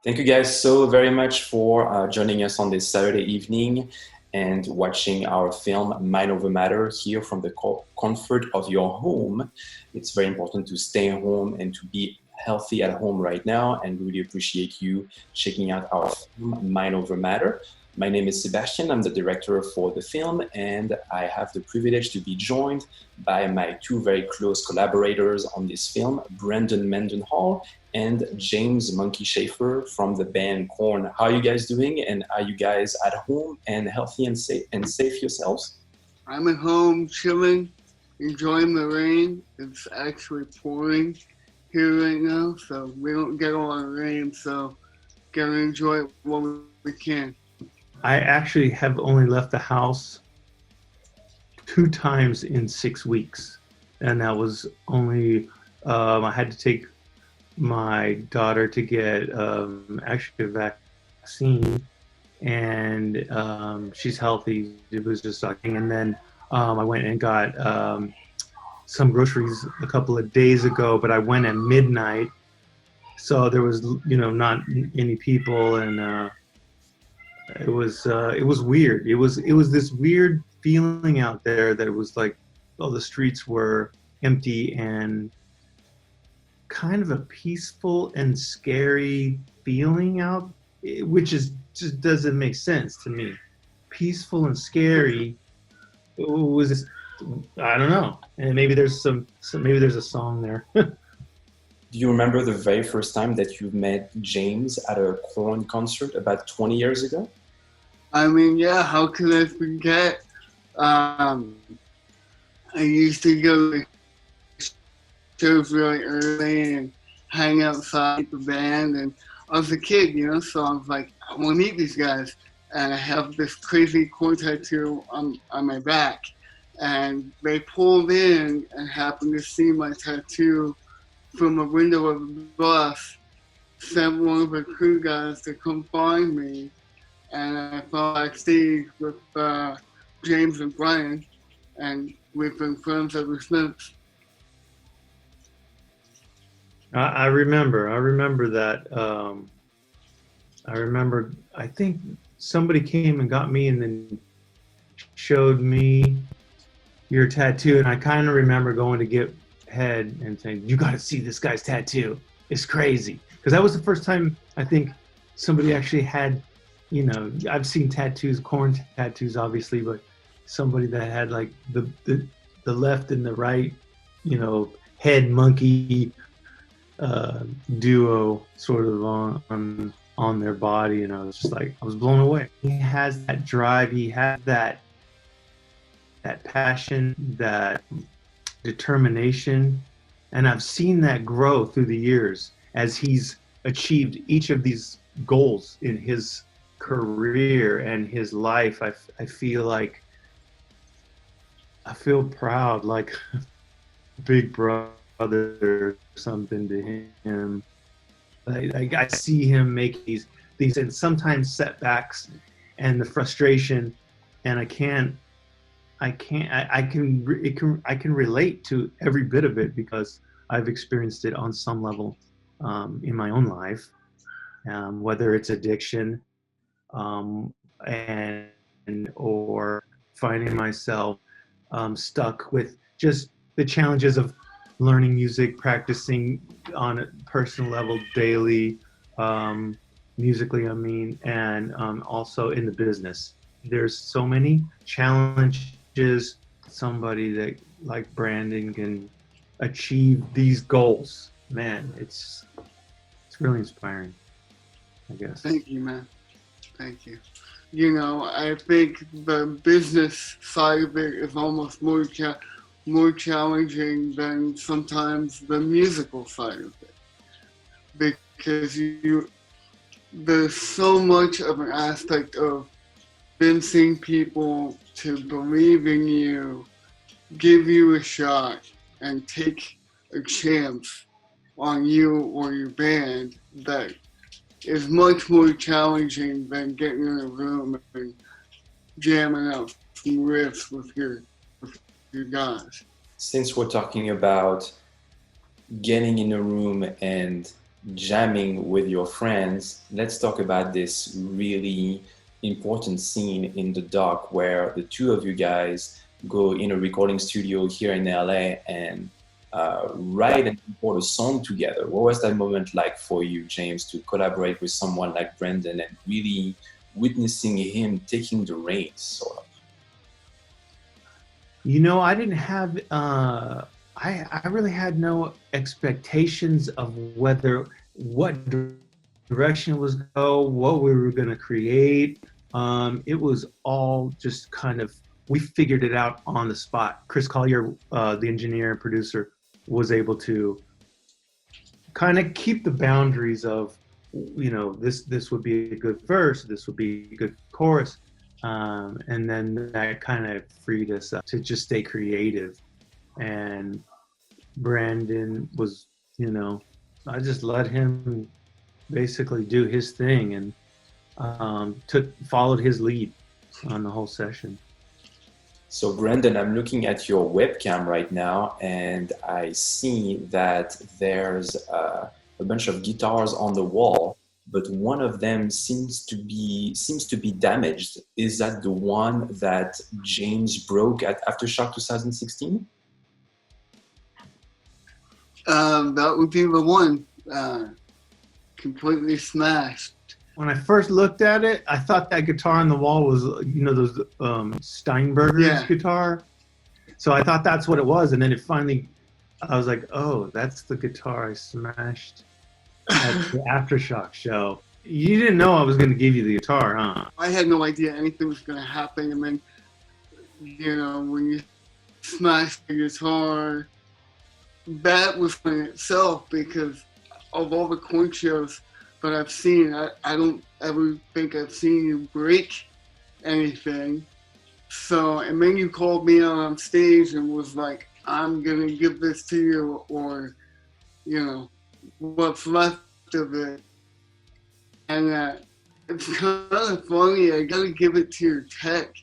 Thank you guys so very much for joining us on this Saturday evening and watching our film Mind Over Matter here from the comfort of your home. It's very important to stay home and to be healthy at home right now, and we really appreciate you checking out our film Mind Over Matter. My name is Sébastien. I'm the director for the film, and I have the privilege to be joined by my two very close collaborators on this film, Brendan Mendenhall and James Munky Shaffer from the band KoRn. How are you guys doing? And are you guys at home and healthy and safe yourselves? I'm at home chilling, enjoying the rain. It's actually pouring here right now, so we don't get a lot of rain, so gotta enjoy it while we can. I actually have only left the house 2 times in 6 weeks, and that was only I had to take my daughter to get actually a vaccine, and she's healthy. It was just sucking, and then I went and got some groceries a couple of days ago, but I went at midnight, so there was not any people, and it was weird. It was this weird feeling out there that it was like all the streets were empty and kind of a peaceful and scary feeling out, which is just doesn't make sense to me. Peaceful and scary. It was just, I don't know. And maybe there's maybe there's a song there. Do you remember the very first time that you met James at a KoRn concert about 20 years ago? I mean, yeah, how could I forget? I used to go to shows really early and hang outside the band, and I was a kid, so I was like, I want to meet these guys. And I have this crazy KoRn tattoo on my back. And they pulled in and happened to see my tattoo from a window of the bus, sent one of the crew guys to come find me, and I fell backstage with James and Brian, and we've been friends ever since. I remember that. I think somebody came and got me and then showed me your tattoo, and I kind of remember going to get head and saying, "You got to see this guy's tattoo. It's crazy." Because that was the first time I think somebody actually had, I've seen tattoos, KoRn tattoos, obviously, but somebody that had like the left and the right, head monkey duo sort of on their body, and I was just like, I was blown away. He has that drive, he has that passion, that determination, and I've seen that grow through the years as he's achieved each of these goals in his career and his life. I feel proud, like big brother or something to him. I see him make these and sometimes setbacks and the frustration, and I can relate to every bit of it because I've experienced it on some level in my own life, whether it's addiction and or finding myself stuck with just the challenges of learning music, practicing on a personal level daily, musically, and also in the business. There's so many challenges. Somebody that like Brandon can achieve these goals. Man, it's really inspiring, I guess. Thank you, man. Thank you. I think the business side of it is almost more challenging than sometimes the musical side of it, because there's so much of an aspect of convincing people to believe in you, give you a shot, and take a chance on you or your band that is much more challenging than getting in a room and jamming out some riffs with your guys. Since we're talking about getting in a room and jamming with your friends, let's talk about this really important scene in the doc where the two of you guys go in a recording studio here in LA and write and record a song together. What was that moment like for you, James, to collaborate with someone like Brendan and really witnessing him taking the reins, sort of? You know, I didn't have, I really had no expectations of what direction it was go, what we were going to create. It was all just kind of, we figured it out on the spot. Chris Collier, the engineer and producer, was able to kind of keep the boundaries of, you know, this would be a good verse, this would be a good chorus. And then that kind of freed us up to just stay creative. And Brandon was, you know, I just let him basically do his thing and followed his lead on the whole session. So Brandon, I'm looking at your webcam right now, and I see that there's a bunch of guitars on the wall, but one of them seems to be damaged. Is that the one that James broke at Aftershock 2016? That would be the one. Completely smashed. When I first looked at it, I thought that guitar on the wall was, you know, those Steinberger's guitar. So I thought that's what it was. And then it finally, I was like, oh, that's the guitar I smashed at the Aftershock show. You didn't know I was going to give you the guitar, huh? I had no idea anything was going to happen. And then, you know, when you smash the guitar, that was in itself, because of all the KoRn shows that I've seen, I don't ever think I've seen you break anything. So, and then you called me out on stage and was like, I'm going to give this to you, or, you know, what's left of it. And it's kind of funny, I got to give it to your tech.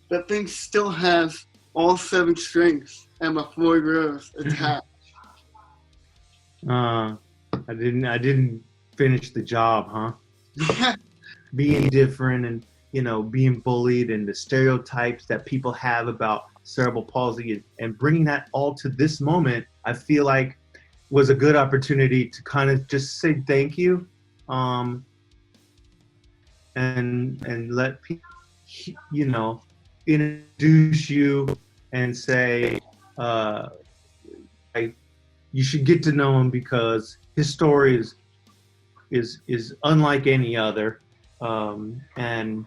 That thing still has all 7 strings and the Floyd Rose attached. I didn't finish the job, huh? Being different and, you know, being bullied and the stereotypes that people have about cerebral palsy and bringing that all to this moment, I feel like was a good opportunity to kind of just say thank you, and let people, you know, introduce you and say, you should get to know him because his story is unlike any other, and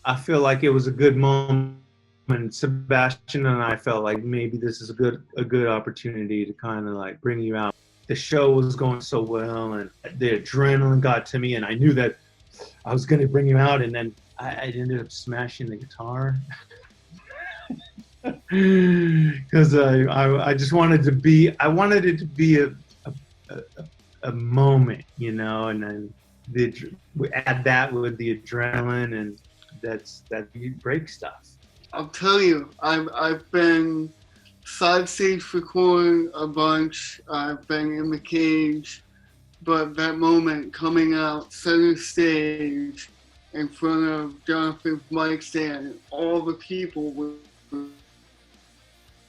I feel like it was a good moment. Sebastian and I felt like maybe this is a good opportunity to kind of like bring you out. The show was going so well, and the adrenaline got to me, and I knew that I was going to bring you out, and then I ended up smashing the guitar. Because I just wanted it to be a moment, you know, and then we add that with the adrenaline, and that you break stuff. I'll tell you, I've been side stage for KoRn a bunch. I've been in the cage, but that moment coming out center stage in front of Jonathan's mic stand and all the people with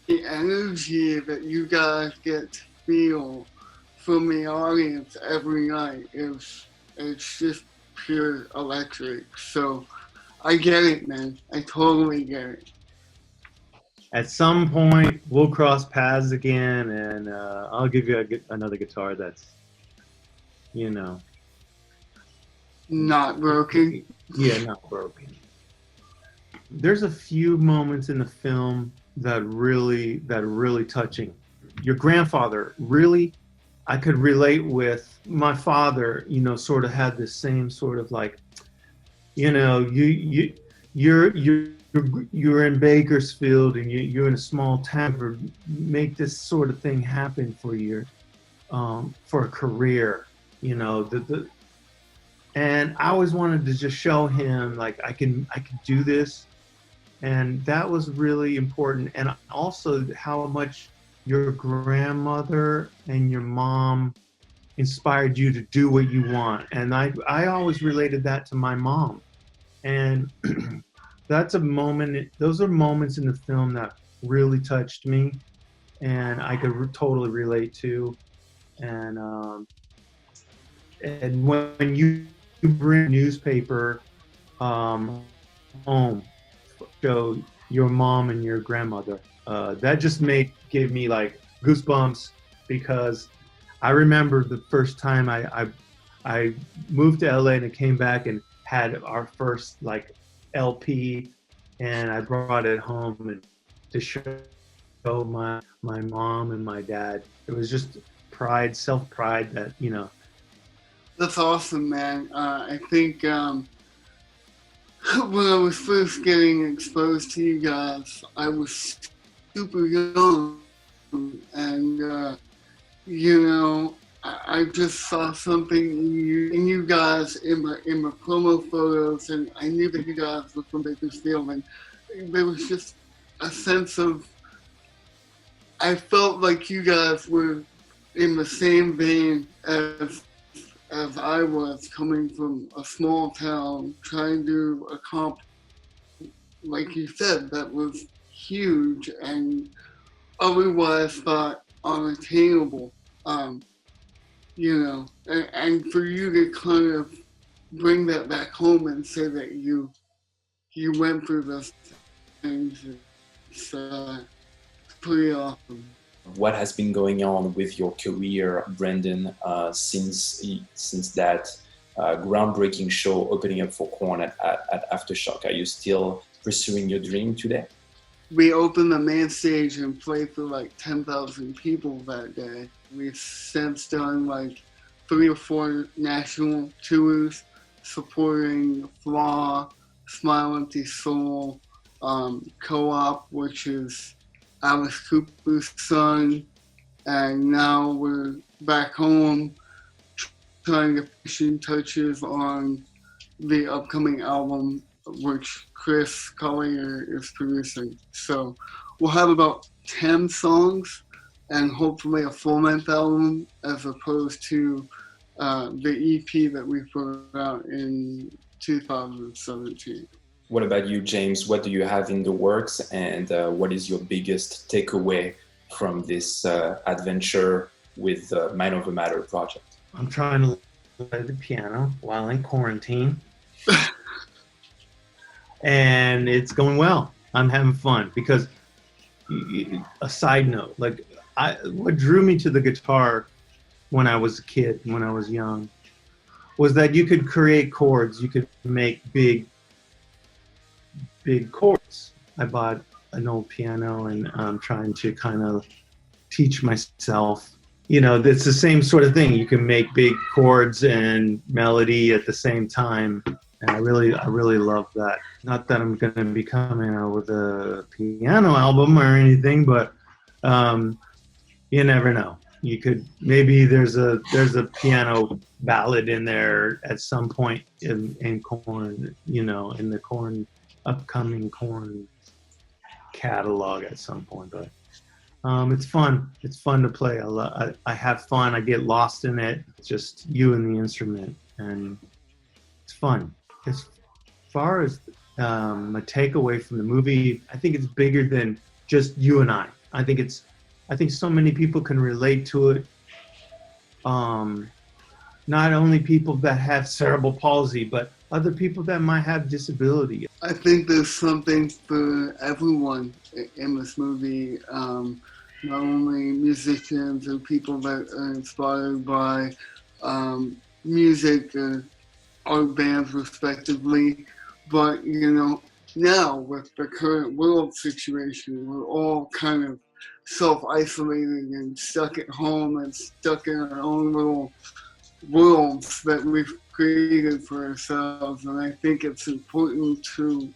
the energy that you guys get to feel from the audience every night it's just pure electric. So I get it, man. I totally get it. At some point, we'll cross paths again, and I'll give you another guitar that's, you know, not broken. Yeah, not broken. There's a few moments in the film that really touching. Your grandfather, really, I could relate with. My father, you know, sort of had the same sort of like, you know, you're in Bakersfield and you're in a small town, or make this sort of thing happen for your for a career, you know. And I always wanted to just show him like I can do this, and that was really important. And also how much your grandmother and your mom inspired you to do what you want. And I always related that to my mom. And that's a moment, those are moments in the film that really touched me and I could totally relate to. And when you bring a newspaper home, show your mom and your grandmother, that just gave me like goosebumps, because I remember the first time I moved to LA and I came back and had our first like LP, and I brought it home and to show my mom and my dad. It was just pride, self-pride that, you know. That's awesome, man. I think when I was first getting exposed to you guys, I was super young, and you know, I just saw something in you guys in my promo photos, and I knew that you guys were from Bakersfield, and there was just a sense of, I felt like you guys were in the same vein as I was, coming from a small town, trying to accomplish, like you said, that was huge and otherwise thought unattainable. You know, and for you to kind of bring that back home and say that you went through those things, it's pretty awesome. What has been going on with your career, Brendan, since that groundbreaking show opening up for KoRn at Aftershock? Are you still pursuing your dream today? We opened the main stage and played for like 10,000 people that day. We've since done like 3 or 4 national tours supporting Flaw, Smile Empty Soul, Co-op, which is Alice Cooper's son, and now we're back home trying to finishing touches on the upcoming album, which Chris Collier is producing. So we'll have about 10 songs and hopefully a full-length album, as opposed to the EP that we put out in 2017. What about you, James? What do you have in the works, and what is your biggest takeaway from this adventure with the Mind Over Matter project? I'm trying to play the piano while in quarantine. And it's going well. I'm having fun, because a side note, like what drew me to the guitar when I was a kid, when I was young, was that you could create chords. You could make big chords. I bought an old piano, and I'm trying to kind of teach myself, you know, it's the same sort of thing. You can make big chords and melody at the same time. And I really love that. Not that I'm going to be coming out with a piano album or anything, but you never know. You could, maybe there's a piano ballad in there at some point in KoRn, you know, in the upcoming KoRn catalog at some point. But it's fun. It's fun to play. I have fun. I get lost in it. It's just you and the instrument, and it's fun. As far as a takeaway from the movie, I think it's bigger than just you and I. I think so many people can relate to it. Not only people that have cerebral palsy, but other people that might have disability. I think there's something for everyone in this movie. Not only musicians and people that are inspired by music, art bands respectively, but you know, now with the current world situation, we're all kind of self-isolated and stuck at home and stuck in our own little worlds that we've created for ourselves. And I think it's important to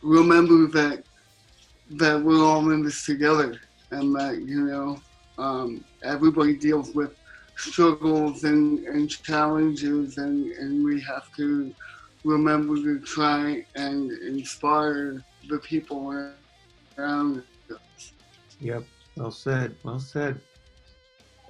remember that we're all in this together, and that, you know, everybody deals with struggles and challenges, and we have to remember to try and inspire the people around us. Yep, well said, well said.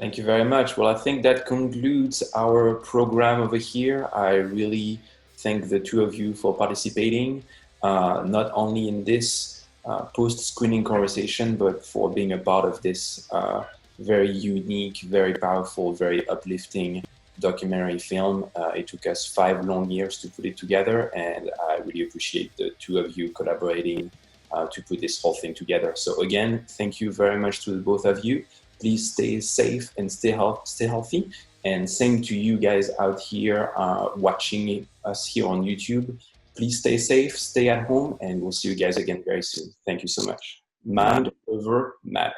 Thank you very much. Well, I think that concludes our program over here. I really thank the two of you for participating, not only in this post-screening conversation, but for being a part of this very unique, very powerful, very uplifting documentary film. It took us 5 long years to put it together, and I really appreciate the two of you collaborating to put this whole thing together. So again, thank you very much to the both of you. Please stay safe and stay healthy. And same to you guys out here watching us here on YouTube. Please stay safe, stay at home, and we'll see you guys again very soon. Thank you so much. Mind over matter.